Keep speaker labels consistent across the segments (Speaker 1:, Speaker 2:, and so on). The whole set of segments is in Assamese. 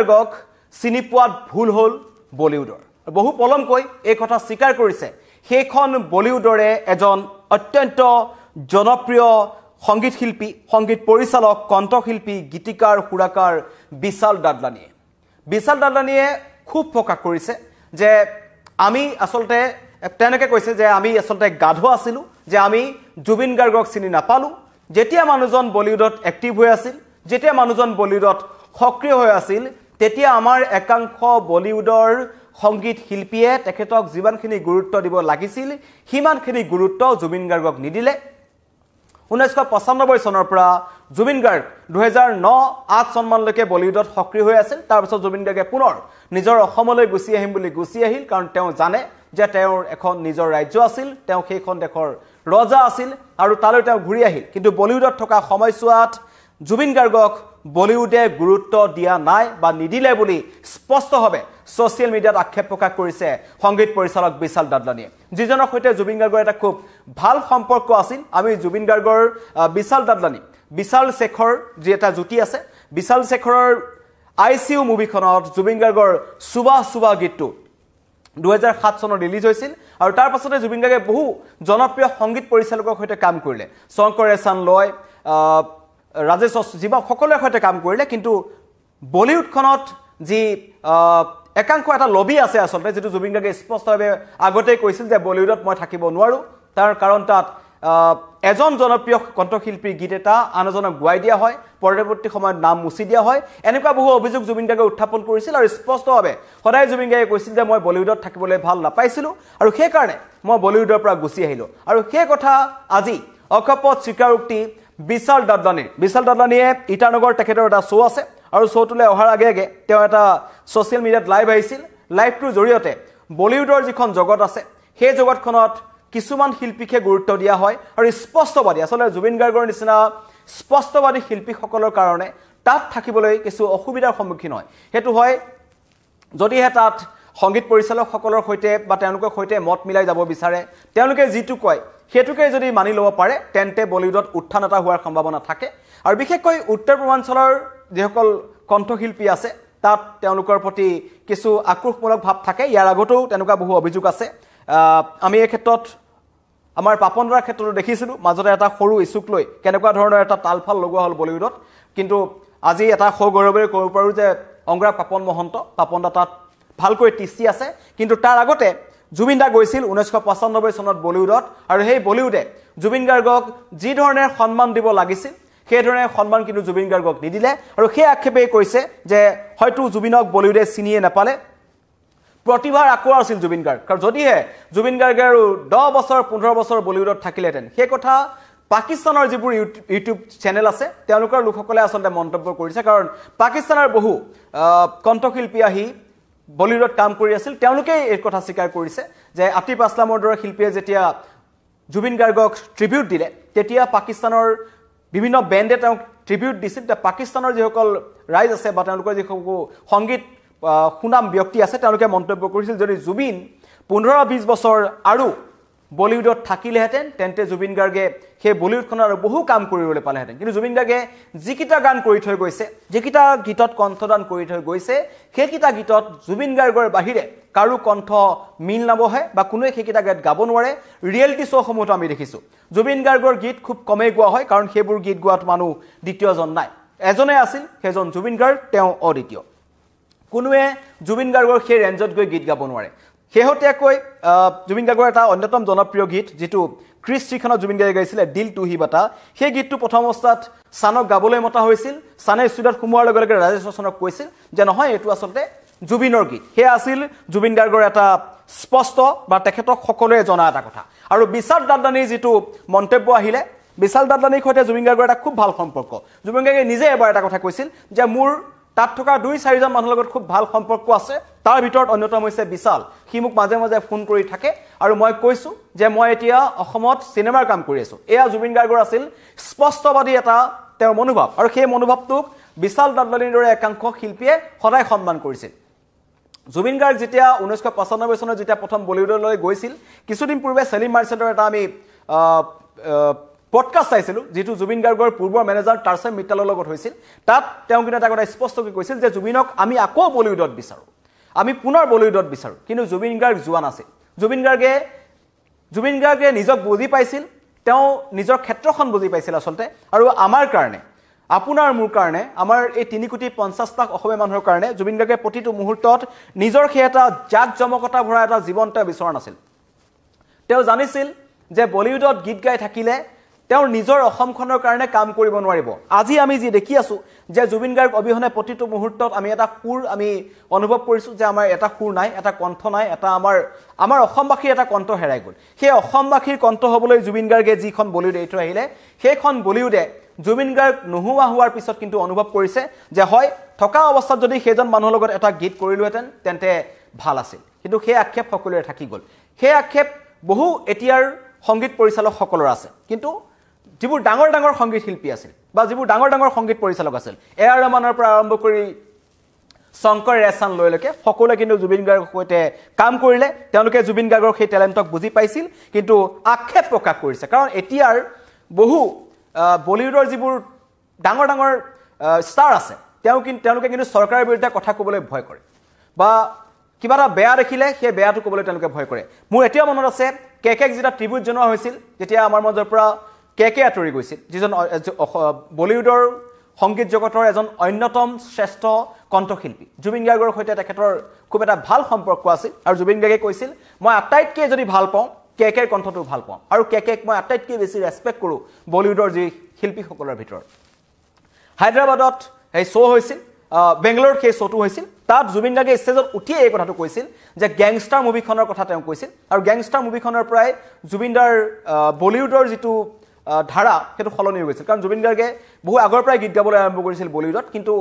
Speaker 1: গাৰ্গক চিনি পোৱাত ভুল হ'ল বলিউডৰ বহু পলমকৈ এই কথা স্বীকাৰ কৰিছে সেইখন বলিউডৰে এজন অত্যন্ত জনপ্ৰিয় সংগীত শিল্পী সংগীত পৰিচালক কণ্ঠশিল্পী গীতিকাৰ সুৰাকাৰ বিশাল দাদলানীয়ে খুব প্ৰকাশ কৰিছে যে আমি আসলতে তেনেকৈ কৈছে যে আমি আসলতে গাধ আছিলোঁ যে আমি জুবিন গাৰ্গক চিনি নাপালোঁ যেতিয়া মানুহজন বলিউডত এক্টিভ হৈ আছিল যেতিয়া মানুহজন বলিউডত সক্ৰিয় হৈ আছিল তেতিয়া আমাৰ একাংশ বলিউডৰ সংগীত শিল্পীয়ে তেখেতক যিমানখিনি গুৰুত্ব দিব লাগিছিল সিমানখিনি গুৰুত্ব জুবিন গাৰ্গক নিদিলে 1995 চনৰ পৰা জুবিন গাৰ্গ 2009-8 চনমানলৈকে বলিউডত সক্ৰিয় হৈ আছিল তাৰ পিছত জুবিন গাৰ্গে পুনৰ নিজৰ অসমলৈ গুচি আহিম বুলি গুচি আহিল কাৰণ তেওঁ জানে যে তেওঁৰ এখন নিজৰ ৰাজ্য আছিল তেওঁ সেইখন দেশৰ ৰজা আছিল আৰু তালৈ তেওঁ ঘূৰি আহিল কিন্তু বলিউডত থকা সময়ছোৱাত জুবিন গাৰ্গক বলিউডে গুৰুত্ব দিয়া নাই বা নিদিলে বুলি স্পষ্টভাৱে সোশ্যাল মিডিয়াত আক্ষেপ প্ৰকাশ কৰিছে সংগীত পৰিচালক বিশাল দাদলানীয়ে যিজনৰ সৈতে জুবিন গাৰ্গৰ এটা খুব ভাল সম্পৰ্ক আছিল আমি জুবিন গাৰ্গৰ বিশাল দাদলানী বিশাল শেখৰ যি এটা জুটি আছে বিশাল শেখৰৰ আইচিইউ মুভিখনত জুবিন গাৰ্গৰ সুবা গীতটো 2007 চনত ৰিলিজ হৈছিল আৰু তাৰ পাছতে জুবিন গাৰ্গে বহু জনপ্ৰিয় সংগীত পৰিচালকৰ সৈতে কাম কৰিলে শংকৰ এহছান লয় ৰাজেশ জীৱা সকলোৰে সৈতে কাম কৰিলে কিন্তু বলিউডখনত যি একাংশ এটা লবি আছে আসলতে যেটো জুবিন গাৰ্গে স্পষ্টভাৱে আগতে কৈছিল যে বলিউডত মই থাকিব নোৱাৰো তাৰ কাৰণ তাত এজন জনপ্ৰিয় কণ্ঠশিল্পীৰ গীত এটা আনজনক গুৱাই দিয়া হয় পৰৱৰ্তী সময়ত নাম মুছি দিয়া হয় এনেকুৱা বহু অভিযোগ জুবিন গাৰ্গে উত্থাপন কৰিছিল আৰু স্পষ্টভাৱে সদায় জুবিন গাৰ্গে কৈছিল যে মই বলিউডত থাকিবলৈ ভাল নাপাইছিলোঁ আৰু সেই কাৰণে মই বলিউডৰ পৰা গুচি আহিলোঁ আৰু সেই কথা আজি অকপট স্বীকাৰোক্তি বিশাল দাদলানীয়ে ইটানগৰ তেখেতৰ এটা শ্ব' আছে আৰু শ্ব'টোলৈ অহাৰ আগে তেওঁ এটা সোশ্যাল মিডিয়াত লাইভ আহিছিল লাইভটোৰ জৰিয়তে বলিউডৰ যিখন জগত আছে সেই জগতখনত কিছুমান শিল্পীকে গুৰুত্ব দিয়া হয় আৰু স্পষ্টবাদী আসলে জুবিন গাৰ্গৰ নিচিনা স্পষ্টবাদী শিল্পীসকলৰ কাৰণে তাত থাকিবলৈ কিছু অসুবিধাৰ সন্মুখীন হয় হেতু হয় যদিহে তাত সংগীত পৰিচালকসকলৰ সৈতে বা তেওঁলোকৰ সৈতে মত মিলাই যাব বিচাৰে তেওঁলোকে যিটো কয় হেতুকে যদি মানি ল'ব পাৰে তেন্তে বলিউডত উত্থান এটা হোৱাৰ সম্ভাৱনা থাকে আৰু বিশেষকৈ উত্তৰ পূৰ্বাঞ্চলৰ যিসকল কণ্ঠশিল্পী আছে তাত তেওঁলোকৰ প্ৰতি কিছু আক্ৰোশমূলক ভাৱ থাকে ইয়াৰ আগতেও তেনেকুৱা বহু অভিযোগ আছে আমি এই ক্ষেত্ৰত আমাৰ পাপনদাৰ ক্ষেত্ৰতো দেখিছিলোঁ মাজতে এটা সৰু ইছুক লৈ কেনেকুৱা ধৰণৰ এটা তালফাল লগোৱা হ'ল বলিউডত কিন্তু আজি এটা সগৌৰৱেৰে ক'ব পাৰোঁ যে অংগৰাগ পাপনদা তাত ভালকৈ টিচি আছে কিন্তু তাৰ আগতে জুবিন দা গৈছিল 1995 চনত বলিউডত আৰু সেই বলিউডে জুবিন গাৰ্গক যি ধৰণে সন্মান দিব লাগিছিল সেই ধৰণে সন্মান কিন্তু জুবিন গাৰ্গক নিদিলে আৰু সেই আক্ষেপে কৈছে যে হয়তো জুবিনক বলিউডে চিনিয়ে নাপালে প্ৰতিভাৰ আকোৱাৰ আছিল জুবিন গাৰ্গ কাৰণ যদিহে জুবিন গাৰ্গে আৰু 10 বছৰ 15 বছৰ বলিউডত থাকিলেহেঁতেন সেই কথা পাকিস্তানৰ যিবোৰ ইউটিউব চেনেল আছে তেওঁলোকৰ লোকসকলে আচলতে মন্তব্য কৰিছে কাৰণ পাকিস্তানৰ বহু কণ্ঠশিল্পী আহি বলিউডত কাম কৰি আছিল তেওঁলোকে এই কথা স্বীকাৰ কৰিছে যে আতিফ আসলামৰ দৰে শিল্পীয়ে যেতিয়া জুবিন গাৰ্গক ট্ৰিবিউট দিলে তেতিয়া পাকিস্তানৰ বিভিন্ন বেণ্ডে তেওঁক ট্ৰিবিউট দিছিল যে পাকিস্তানৰ যিসকল ৰাইজ আছে বা তেওঁলোকৰ যিসকল সংগীত সুনাম ব্যক্তি আছে তেওঁলোকে মন্তব্য কৰিছিল যদি জুবিন 15-20 বছৰ আৰু বলিউডত থাকিলেহেঁতেন তেন্তে জুবিন গাৰ্গে সেই বলিউডখনৰ আৰু বহু কাম কৰিবলৈ পালেহেঁতেন কিন্তু জুবিন গাৰ্গে যিকেইটা গান কৰি থৈ গৈছে যিকেইটা গীতত কণ্ঠদান কৰি থৈ গৈছে সেইকেইটা গীতত জুবিন গাৰ্গৰ বাহিৰে কাৰো কণ্ঠ মিল নবহে বা কোনোৱে সেইকেইটা গীত গাব নোৱাৰে ৰিয়েলিটি শ্ব'সমূহত আমি দেখিছোঁ জুবিন গাৰ্গৰ গীত খুব কমেই গোৱা হয় কাৰণ সেইবোৰ গীত গোৱাত মানুহ দ্বিতীয়জন নাই এজনে আছিল সেইজন জুবিন গাৰ্গ তেওঁ অদ্বিতীয় কোনোৱে জুবিন গাৰ্গৰ সেই ৰেঞ্জত গৈ গীত গাব নোৱাৰে শেহতীয়াকৈ জুবিন গাৰ্গৰ এটা অন্যতম জনপ্ৰিয় গীত যেটো ক্ৰিছ শ্ৰীখনত জুবিন গাৰ্গে গাইছিলে দিল টু হি বাতা সেই গীতটো প্ৰথম অৱস্থাত সানক গাবলৈ মতা হৈছিল সানে ষ্টুডিঅ'ত সোমোৱাৰ লগে লগে ৰাজেশ ৰচনক কৈছিল যে নহয় এইটো আচলতে জুবিনৰ গীত হে আছিল জুবিন গাৰ্গৰ এটা স্পষ্ট বা তেখেতক সকলোৱে জনা এটা কথা আৰু বিশাল দাদলানীৰ যেটো মন্তব্য আহিলে বিশাল দাদলানীৰ সৈতে জুবিন গাৰ্গৰ এটা খুব ভাল সম্পৰ্ক জুবিন গাৰ্গে নিজে এবাৰ এটা কথা কৈছিল যে মোৰ তাত থকা 2-4জন মানুহৰ লগত খুব ভাল সম্পৰ্ক আছে তাৰ ভিতৰত অন্যতম হৈছে বিশাল সি মোক মাজে মাজে ফোন কৰি থাকে আৰু মই কৈছো যে মই এতিয়া অসমত সিনেমাৰ কাম কৰি আছো এয়া জুবিন গাৰ্গৰ আছিল স্পষ্টবাদী এটা তেওঁৰ মনোভাৱ আৰু সেই মনোভাৱটোক বিশাল দাদলানীৰ দৰে একাংশ শিল্পীয়ে সদায় সন্মান কৰিছিল জুবিন গাৰ্গ যেতিয়া 1995 চনত যেতিয়া প্ৰথম বলিউডলৈ গৈছিল কিছুদিন পূৰ্বে সেলিম মাৰ্চেণ্টৰ এটা আমি পডকাষ্ট চাইছিলোঁ যিটো জুবিন গাৰ্গৰ পূৰ্বৰ মেনেজাৰ টাৰ্চেম মিত্তালৰ লগত হৈছিল তাত তেওঁ কিন্তু এটা কথা স্পষ্টকৈ কৈছিল যে জুবিনক আমি আকৌ বলিউডত বিচাৰোঁ আমি পুনৰ বলিউডত বিচাৰোঁ কিন্তু জুবিন গাৰ্গ যোৱা নাছিল জুবিন গাৰ্গে নিজক বুজি পাইছিল তেওঁ নিজৰ ক্ষেত্ৰখন বুজি পাইছিল আচলতে আৰু আমাৰ কাৰণে আপোনাৰ মোৰ কাৰণে আমাৰ এই 3,50,00,000 অসমীয়া মানুহৰ কাৰণে জুবিন গাৰ্গে প্ৰতিটো মুহূৰ্তত নিজৰ সেই এটা জাকজমকতা ভৰা এটা জীৱন তেওঁ বিচৰা নাছিল তেওঁ জানিছিল যে বলিউডত গীত গাই থাকিলে তেওঁৰ নিজৰ অসমখনৰ কাৰণে কাম কৰিব নোৱাৰিব আজি আমি যি দেখি আছো যে জুবিন গাৰ্গ অবিহনে প্ৰতিটো মুহূৰ্তত আমি এটা সুৰ আমি অনুভৱ কৰিছো যে আমাৰ এটা সুৰ নাই এটা কণ্ঠ নাই এটা আমাৰ অসমবাসীৰ এটা কণ্ঠ হেৰাই গ'ল সেই অসমবাসীৰ কণ্ঠ হ'বলৈ জুবিন গাৰ্গে যিখন বলিউড এৰি থৈ আহিলে সেইখন বলিউডে জুবিন গাৰ্গ নোহোৱা হোৱাৰ পিছত কিন্তু অনুভৱ কৰিছে যে হয় থকা অৱস্থাত যদি সেইজন মানুহৰ লগত এটা গীত কৰিলোহেঁতেন তেন্তে ভাল আছিল কিন্তু সেই আক্ষেপ সকলোৰে থাকি গ'ল সেই আক্ষেপ বহু এতিয়াৰ সংগীত পৰিচালক সকলৰ আছে কিন্তু যিবোৰ ডাঙৰ ডাঙৰ সংগীত শিল্পী আছিল বা যিবোৰ ডাঙৰ ডাঙৰ সংগীত পৰিচালক আছিল এআৰ ৰহমানৰ পৰা আৰম্ভ কৰি শংকৰ ৰেছান লৈলৈকে সকলোৱে কিন্তু জুবিন গাৰ্গৰ সৈতে কাম কৰিলে তেওঁলোকে জুবিন গাৰ্গৰ সেই টেলেণ্টক বুজি পাইছিল কিন্তু আক্ষেপ প্ৰকাশ কৰিছে কাৰণ এতিয়াৰ বহু বলিউডৰ যিবোৰ ডাঙৰ ডাঙৰ ষ্টাৰ আছে তেওঁলোকে কিন্তু চৰকাৰৰ বিৰুদ্ধে কথা ক'বলৈ ভয় কৰে বা কিবা এটা বেয়া দেখিলে সেই বেয়াটো ক'বলৈ তেওঁলোকে ভয় কৰে মোৰ এতিয়াও মনত আছে কেকেক যেতিয়া ট্ৰিবিউট জনোৱা হৈছিল যেতিয়া আমাৰ মাজৰ পৰা কেকে আঁতৰি গৈছিল যিজন বলিউডৰ সংগীত জগতৰ এজন অন্যতম শ্ৰেষ্ঠ কণ্ঠশিল্পী জুবিন গাৰ্গৰ সৈতে তেখেতৰ খুব এটা ভাল সম্পৰ্ক আছিল আৰু জুবিন গাৰ্গে কৈছিল মই আটাইতকৈ যদি ভাল পাওঁ কেকেৰ কণ্ঠটো ভাল পাওঁ আৰু কেকেক মই আটাইতকৈ বেছি ৰেছপেক্ট কৰোঁ বলিউডৰ যি শিল্পীসকলৰ ভিতৰত হায়দৰাবাদত এই শ্ব' হৈছিল বেংগলোৰত সেই শ্ব'টো হৈছিল তাত জুবিন গাৰ্গে ষ্টেজত উঠিয়ে এই কথাটো কৈছিল যে গেংষ্টাৰ মুভিখনৰ কথা তেওঁ কৈছিল আৰু গেংষ্টাৰ মুভিখনৰ পৰাই জুবিনদাৰ বলিউডৰ যিটো ধাৰা সেইটো সলনি হৈ গৈছিল কাৰণ জুবিন গাৰ্গে বহু আগৰ পৰাই গীত গাবলৈ আৰম্ভ কৰিছিল বলিউডত কিন্তু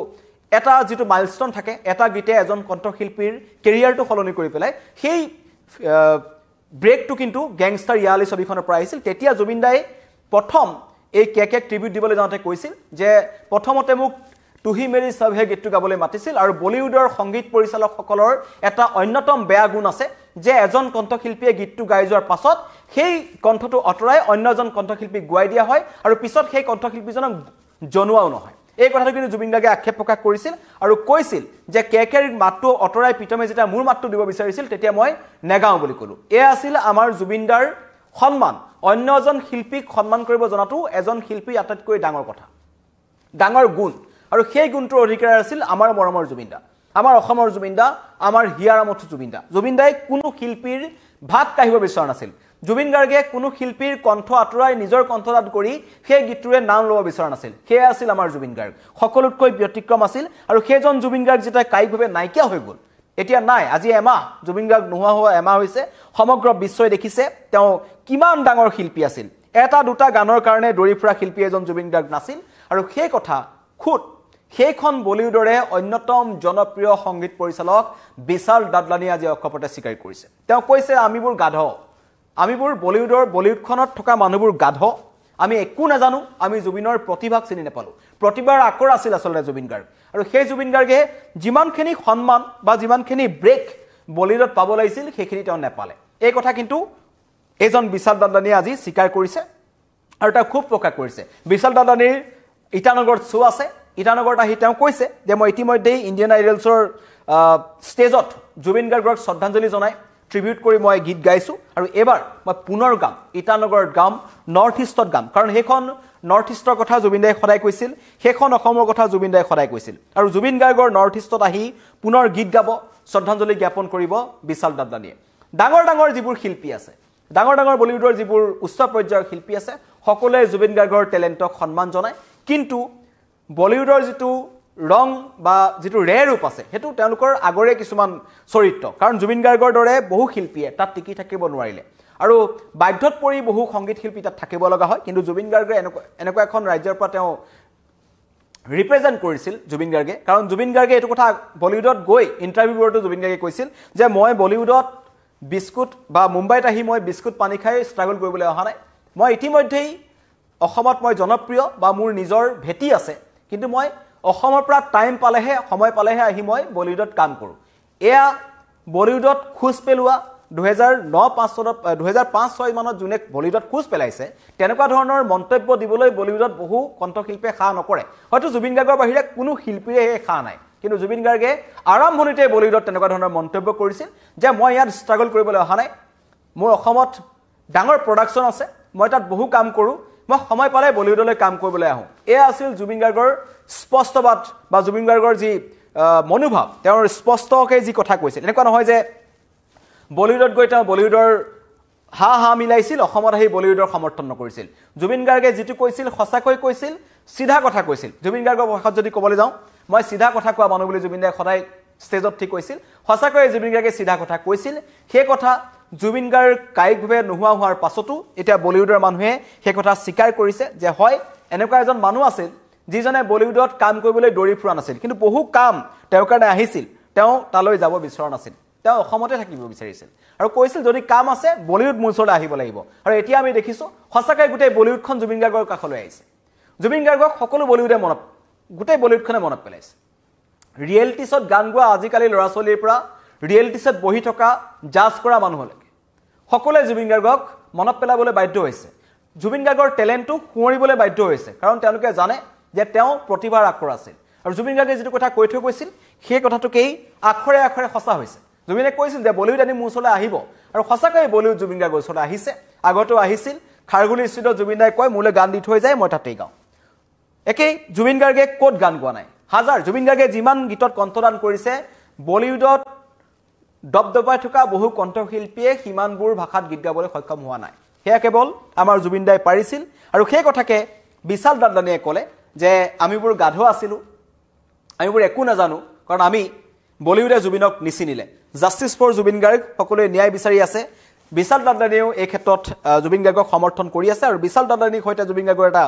Speaker 1: এটা যিটো মাইলষ্টন থাকে এটা গীতে এজন কণ্ঠশিল্পীৰ কেৰিয়াৰটো সলনি কৰি পেলাই সেই ব্ৰেকটো কিন্তু গেংষ্টাৰ ইয়ালি ছবিখনৰ পৰা আহিছিল তেতিয়া জুবিন দাই প্ৰথম এই কেকেক ট্ৰিবিউট দিবলৈ যাওঁতে কৈছিল যে প্ৰথমতে মোক তুহি মেৰি সবহে গীতটো গাবলৈ মাতিছিল আৰু বলিউডৰ সংগীত পৰিচালকসকলৰ এটা অন্যতম বেয়া গুণ আছে যে এজন কণ্ঠশিল্পীয়ে গীতটো গাই যোৱাৰ পাছত সেই কণ্ঠটো অঁতৰাই অন্য এজন কণ্ঠশিল্পীক গুৱাই দিয়া হয় আৰু পিছত সেই কণ্ঠশিল্পীজনক জনোৱাও নহয় এই কথাটো কিন্তু জুবিন গাৰ্গে আক্ষেপ প্ৰকাশ কৰিছিল আৰু কৈছিল যে কেকেৰ মাতটো অঁতৰাই পিতমে যেতিয়া মোৰ মাতটো দিব বিচাৰিছিল তেতিয়া মই নেগাওঁ বুলি ক'লোঁ এয়া আছিল আমাৰ জুবিনদাৰ সন্মান অন্য এজন শিল্পীক সন্মান কৰিব জনাটো এজন শিল্পীৰ আটাইতকৈ ডাঙৰ কথা ডাঙৰ গুণ আৰু সেই গুণটোৰ অধিকাৰ আছিল আমাৰ মৰমৰ জুবিনদা আমাৰ অসমৰ জুবিনদা আমাৰ হিয়াৰামঠু জুবিনদাই কোনো শিল্পীৰ ভাত কাঢ়িব বিচৰা নাছিল জুবিন গাৰ্গে কোনো শিল্পীৰ কণ্ঠ আঁতৰাই নিজৰ কণ্ঠদান কৰি সেই গীতটোৰে নাম ল'ব বিচৰা নাছিল সেয়া আছিল আমাৰ জুবিন গাৰ্গ সকলোতকৈ ব্যতিক্ৰম আছিল আৰু সেইজন জুবিন গাৰ্গ যেতিয়া কায়িকভাৱে নাইকিয়া হৈ গ'ল এতিয়া নাই আজি এমাহ জুবিন গাৰ্গ নোহোৱা হোৱা এমাহ হৈছে সমগ্ৰ বিশ্বই দেখিছে তেওঁ কিমান ডাঙৰ শিল্পী আছিল এটা দুটা গানৰ কাৰণে দৌৰি ফুৰা শিল্পী এজন জুবিন গাৰ্গ নাছিল আৰু সেই কথা খুদ সেইখন বলিউডৰে অন্যতম জনপ্ৰিয় সংগীত পৰিচালক বিশাল দাদলানীয়ে আজি অকপটে স্বীকাৰ কৰিছে তেওঁ কৈছে আমিবোৰ বলিউডখনত থকা মানুহবোৰ গাধ আমি একো নাজানো আমি জুবিনৰ প্ৰতিভাক চিনি নাপালোঁ প্ৰতিভাৰ আকৰ আছিল আচলতে জুবিন গাৰ্গ আৰু সেই জুবিন গাৰ্গে যিমানখিনি সন্মান বা যিমানখিনি ব্ৰেক বলিউডত পাব লাগিছিল সেইখিনি তেওঁ নাপালে এই কথা কিন্তু এজন বিশাল দাদলানীয়ে আজি স্বীকাৰ কৰিছে আৰু তেওঁ খুব প্ৰকাশ কৰিছে বিশাল দাদলানীৰ ইটানগৰত শ্ব' আছে ইটানগৰত আহি তেওঁ কৈছে যে মই ইতিমধ্যেই ইণ্ডিয়ান আইডলছৰ ষ্টেজত জুবিন গাৰ্গক শ্ৰদ্ধাঞ্জলি জনাই ট্ৰিবিউট কৰি মই গীত গাইছোঁ আৰু এবাৰ মই পুনৰ গাম ইটানগৰত গাম নৰ্থ ইষ্টত গাম কাৰণ সেইখন নৰ্থ ইষ্টৰ কথা জুবিন দাই সদায় কৈছিল সেইখন অসমৰ কথা জুবিন দাই সদায় কৈছিল আৰু জুবিন গাৰ্গৰ নৰ্থ ইষ্টত আহি পুনৰ গীত গাব শ্ৰদ্ধাঞ্জলি জ্ঞাপন কৰিব বিশাল দাদলানীয়ে ডাঙৰ ডাঙৰ যিবোৰ শিল্পী আছে ডাঙৰ ডাঙৰ বলিউডৰ যিবোৰ উচ্চ পৰ্যায়ৰ শিল্পী আছে সকলোৱে জুবিন গাৰ্গৰ টেলেণ্টক সন্মান জনায় কিন্তু বলিউডৰ যিটো ৰং বা যিটো ৰেৰ ৰূপ আছে সেইটো তেওঁলোকৰ আগৰে কিছুমান চৰিত্ৰ কাৰণ জুবিন গাৰ্গৰ দৰে বহু শিল্পীয়ে তাত টিকি থাকিব নোৱাৰিলে আৰু বাধ্যত পৰি বহু সংগীত শিল্পী তাত থাকিব লগা হয় কিন্তু জুবিন গাৰ্গে এনেকুৱা এখন ৰাজ্যৰ পৰা তেওঁ ৰিপ্ৰেজেণ্ট কৰিছিল জুবিন গাৰ্গে কাৰণ জুবিন গাৰ্গে এইটো কথা বলিউডত গৈ ইণ্টাৰভিউবোৰতো জুবিন গাৰ্গে কৈছিল যে মই বলিউডত বিস্কুট বা মুম্বাইত আহি মই বিস্কুট পানী খাই ষ্ট্ৰাগল কৰিবলৈ অহা নাই মই ইতিমধ্যেই অসমত মই জনপ্ৰিয় বা মোৰ নিজৰ ভেটি আছে কিন্তু মই অসমৰ পৰা সময় পালেহে আহি মই বলিউডত কাম কৰোঁ এয়া বলিউডত খোজ পেলোৱা 2005-6 মানত যোনে বলিউডত খোজ পেলাইছে তেনেকুৱা ধৰণৰ মন্তব্য দিবলৈ বলিউডত বহু কণ্ঠশিল্পীয়ে খা নকৰে হয়তো জুবিন গাৰ্গৰ বাহিৰে কোনো শিল্পীয়ে খা নাই কিন্তু জুবিন গাৰ্গে আৰম্ভণিতে বলিউডত তেনেকুৱা ধৰণৰ মন্তব্য কৰিছিল যে মই ইয়াত ষ্ট্ৰাগল কৰিবলৈ অহা নাই মোৰ অসমত ডাঙৰ প্ৰডাকশ্যন আছে মই তাত বহু কাম কৰোঁ মই সময় পালে বলিউডলৈ কাম কৰিবলৈ আহোঁ এয়া আছিল জুবিন গাৰ্গৰ স্পষ্টবাদ বা জুবিন গাৰ্গৰ যি মনোভাৱ তেওঁৰ স্পষ্টকৈ যি কথা কৈছিল এনেকুৱা নহয় যে বলিউডত গৈ তেওঁ বলিউডৰ হা মিলাইছিল অসমত আহি বলিউডৰ সমৰ্থন নকৰিছিল জুবিন গাৰ্গে যিটো কৈছিল সঁচাকৈ কৈছিল সিধা কথা কৈছিল জুবিন গাৰ্গৰ ভাষাত যদি ক'বলৈ যাওঁ মই সিধা কথা কোৱা মানুহ বুলি জুবিন দাই সদায় ষ্টেজত ঠিক কৈছিল সঁচাকৈ জুবিন গাৰ্গে সিধা কথা কৈছিল সেই কথা জুবিন গাৰ্গ কায়িকভাৱে নোহোৱা হোৱাৰ পাছতো এতিয়া বলিউডৰ মানুহে সেই কথা স্বীকাৰ কৰিছে যে হয় এনেকুৱা এজন মানুহ আছিল যিজনে বলিউডত কাম কৰিবলৈ দৌৰি ফুৰা নাছিল কিন্তু বহু কাম তেওঁৰ কাৰণে আহিছিল তেওঁ তালৈ যাব বিচৰা নাছিল তেওঁ অসমতে থাকিব বিচাৰিছিল আৰু কৈছিল যদি কাম আছে বলিউড মোৰ ওচৰলৈ আহিব লাগিব আৰু এতিয়া আমি দেখিছোঁ সঁচাকৈ গোটেই বলিউডখন জুবিন গাৰ্গৰ কাষলৈ আহিছে জুবিন গাৰ্গক সকলো বলিউডে গোটেই বলিউডখনে মনত পেলাইছে ৰিয়েলিটিছত গান গোৱা আজিকালি ল'ৰা ছোৱালীৰ পৰা ৰিয়েলিটিছত বহি থকা জাজ কৰা মানুহলৈকে সকলোৱে জুবিন গাৰ্গক মনত পেলাবলৈ বাধ্য হৈছে জুবিন গাৰ্গৰ টেলেণ্টটো সোঁৱৰিবলৈ বাধ্য হৈছে কাৰণ তেওঁলোকে জানে যে তেওঁ প্ৰতিভাৰ আখৰ আছিল আৰু জুবিন গাৰ্গে যিটো কথা কৈ থৈ গৈছিল সেই কথাটোকেই আখৰে আখৰে সঁচা হৈছে জুবিনে কৈছিল যে বলিউড আনি মোৰ ওচৰলৈ আহিব আৰু সঁচাকৈ বলিউড জুবিন গাৰ্গৰ ওচৰলৈ আহিছে আগতেও আহিছিল খাৰগুলি ষ্টুডিঅ'ত জুবিন দাই কয় মোলৈ গান দি থৈ যায় মই তাতেই গাওঁ একেই জুবিন গাৰ্গে ক'ত গান গোৱা নাই হাজাৰ জুবিন গাৰ্গে যিমান গীতত কণ্ঠদান কৰিছে বলিউডত দবদবাই থকা বহু কণ্ঠশিল্পীয়ে সিমানবোৰ ভাষাত গীত গাবলৈ সক্ষম হোৱা নাই সেয়া কেৱল আমাৰ জুবিন দাই পাৰিছিল আৰু সেই কথাকে বিশাল দাদানীয়ে ক'লে যে আমিবোৰ গাধ আছিলোঁ আমিবোৰ একো নাজানো কাৰণ আমি বলিউডে জুবিনক নিচিনিলে জাষ্টিছ ফৰ জুবিন গাৰ্গ সকলোৱে ন্যায় বিচাৰি আছে বিশাল দাদানীয়েও এই ক্ষেত্ৰত জুবিন গাৰ্গক সমৰ্থন কৰি আছে আৰু বিশাল দাদানীৰ সৈতে জুবিন গাৰ্গৰ এটা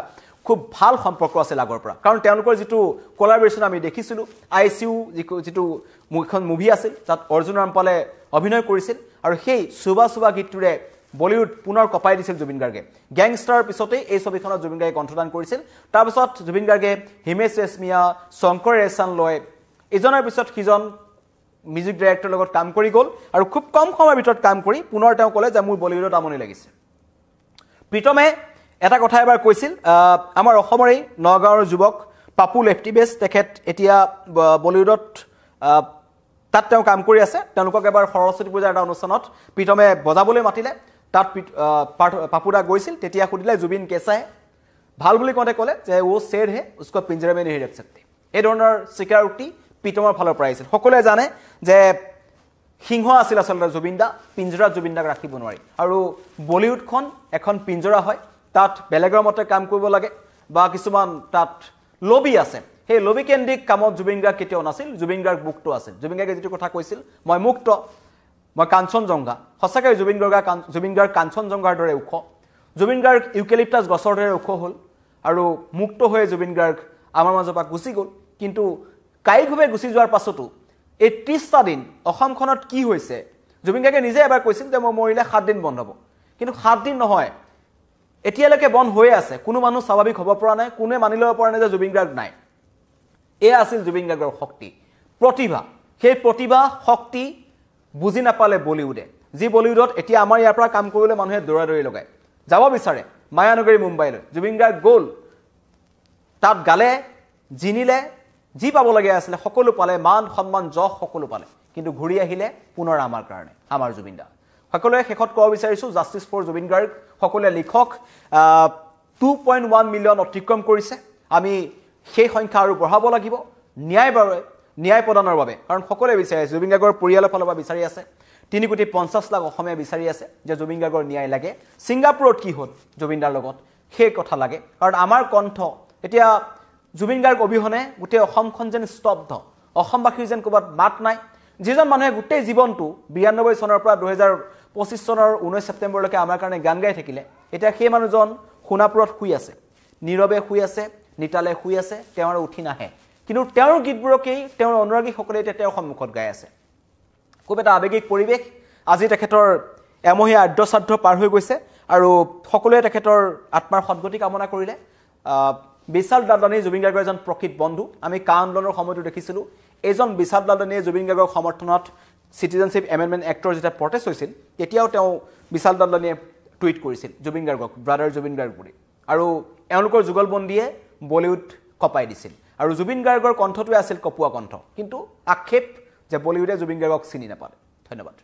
Speaker 1: খুব ভাল সম্পৰ্ক আছিল আগৰ পৰা কাৰণ তেওঁলোকৰ যিটো কোলাবৰেশ্যন আমি দেখিছিলোঁ ICU যিটো এখন মুভি আছিল তাত অৰ্জুন ৰামপালে অভিনয় কৰিছিল আৰু সেই সুবা গীতটোৰে বলিউড পুনৰ কপাই দিছিল জুবিন গাৰ্গে গেংষ্টাৰৰ পিছতেই এই ছবিখনত জুবিন গাৰ্গে কণ্ঠদান কৰিছিল তাৰপিছত জুবিন গাৰ্গে হিমেশ ৰেশমিয়া শংকৰ এহছান লয় ইজনৰ পিছত সিজন মিউজিক ডাইৰেক্টৰৰ লগত কাম কৰি গ'ল আৰু খুব কম সময়ৰ ভিতৰত কাম কৰি পুনৰ তেওঁ ক'লে যে মোৰ বলিউডত আমনি লাগিছে প্ৰীতমে এটা কথা এবাৰ কৈছিল আমাৰ অসমৰেই নগাঁৱৰ যুৱক পাপু লেফটিবেছ তেখেত এতিয়া বলিউডত তাত তেওঁ কাম কৰি আছে তেওঁলোকক এবাৰ সৰস্বতী পূজাৰ এটা অনুষ্ঠানত প্ৰীতমে বজাবলৈ মাতিলে তাত পাপুদা গৈছিল তেতিয়া সুধিলে জুবিন কেঁচাই ভাল বুলি কওঁতে ক'লে যে ও শ্বেৰ হে উস্কো পিঞ্জৰা মে নেহি ৰখ सकते এই ধৰণৰ স্বীকাৰোক্তি প্ৰীতমৰ ফালৰ পৰা আহিছিল সকলোৱে জানে যে সিংহ আছিল আচলতে জুবিন দা পিঞ্জৰাত জুবিন দাক ৰাখিব নোৱাৰি আৰু বলিউডখন এখন পিঞ্জৰা হয় তাত বেলেগৰ মতে কাম কৰিব লাগে বা কিছুমান তাত লবি আছে সেই লবি কেন্দ্ৰিক কামত জুবিন গাৰ্গ কেতিয়াও নাছিল জুবিন গাৰ্গ মুক্ত আছিল জুবিন গাৰ্গে যিটো কথা কৈছিল মই মুক্ত মই কাঞ্চনজংঘা সঁচাকৈ জুবিন গাৰ্গ কাঞ্চনজংঘাৰ দৰে ওখ জুবিন গাৰ্গ ইউকেলিপ্টাছ গছৰ দৰে ওখ হ'ল আৰু মুক্ত হৈ জুবিন গাৰ্গ আমাৰ মাজৰ পৰা গুচি গ'ল কিন্তু কায়িকভাৱে গুচি যোৱাৰ পাছতো এই 30টা দিন অসমখনত কি হৈছে জুবিন গাৰ্গে নিজে এবাৰ কৈছিল যে মই মৰিলে 7 দিন বন্ধ হ'ব কিন্তু 7 দিন নহয় এতিয়ালৈকে বন্ধ হৈয়ে আছে কোনো মানুহ স্বাভাৱিক হ'ব পৰা নাই কোনে মানি ল'ব পৰা নাই যে জুবিন গাৰ্গ নাই এয়া আছিল জুবিন গাৰ্গৰ শক্তি প্ৰতিভা সেই প্ৰতিভা শক্তি বুজি নাপালে বলিউডে যি বলিউডত এতিয়া আমাৰ ইয়াৰ পৰা কাম কৰিবলৈ মানুহে দৌৰা-দৌৰি লগায় যাব বিচাৰে মায়ানগৰী মুম্বাইলৈ জুবিন গাৰ্গ গ'ল তাত গালে জিনিলে যি পাব লাগে আছিল সকলো পালে মান সন্মান যশ সকলো পালে কিন্তু ঘূৰি আহিলে পুনৰ আমাৰ কাৰণে আমাৰ জুবিন দা সকলোৱে শেষত ক'ব বিচাৰিছোঁ জাষ্টিছ ফৰ জুবিন গাৰ্গ সকলোৱে লিখক 2.1 মিলিয়ন অতিক্ৰম কৰিছে আমি সেই সংখ্যা আৰু বঢ়াব লাগিব ন্যায় প্ৰদানৰ বাবে কাৰণ সকলোৱে বিচাৰি আছে জুবিন গাৰ্গৰ পৰিয়ালৰ ফালৰ পৰা বিচাৰি আছে 3,50,00,000 অসমীয়া বিচাৰি আছে যে জুবিন গাৰ্গৰ ন্যায় লাগে ছিংগাপুৰত কি হ'ল জুবিনদাৰ লগত সেই কথা লাগে কাৰণ আমাৰ কণ্ঠ এতিয়া জুবিন গাৰ্গ অবিহনে গোটেই অসমখন যেন স্তব্ধ অসমবাসীৰ যেন ক'ৰবাত মাত নাই যিজন মানুহে গোটেই জীৱনটো 92 চনৰ পৰা 2025 চনৰ 19 ছেপ্টেম্বৰলৈকে আমাৰ কাৰণে গান গাই থাকিলে এতিয়া সেই মানুহজন সোণাপুৰত শুই আছে নীৰৱে শুই আছে নিতালে শুই আছে তেওঁৰ উঠি নাহে কিন্তু তেওঁৰ গীতবোৰকেই তেওঁৰ অনুৰাগীসকলে এতিয়া তেওঁৰ সন্মুখত গাই আছে খুব এটা আৱেগিক পৰিৱেশ আজি তেখেতৰ এমহীয়া আদ্যশ্ৰাদ্ধ পাৰ হৈ গৈছে আৰু সকলোৱে তেখেতৰ আত্মাৰ সদ্গতি কামনা কৰিলে বিশাল দাদানী জুবিন গাৰ্গৰ এজন প্ৰকৃত বন্ধু আমি কা আন্দোলনৰ সময়তো দেখিছিলোঁ এজন বিশাল দাদানীয়ে জুবিন গাৰ্গৰ সমৰ্থনত চিটিজেনশ্বিপ এমেণ্ডমেণ্ট এক্টৰ যেতিয়া প্ৰটেষ্ট হৈছিল তেতিয়াও তেওঁ বিশাল দাদলানীয়ে টুইট কৰিছিল জুবিন গাৰ্গক ব্ৰাদাৰ জুবিন গাৰ্গ বুলি আৰু এওঁলোকৰ যুগলবন্দীয়ে বলিউড কপাই দিছিল আৰু জুবিন গাৰ্গৰ কণ্ঠটোৱে আছিল কপুৱা কণ্ঠ কিন্তু আক্ষেপ যে বলিউডে জুবিন গাৰ্গক চিনি নাপালে ধন্যবাদ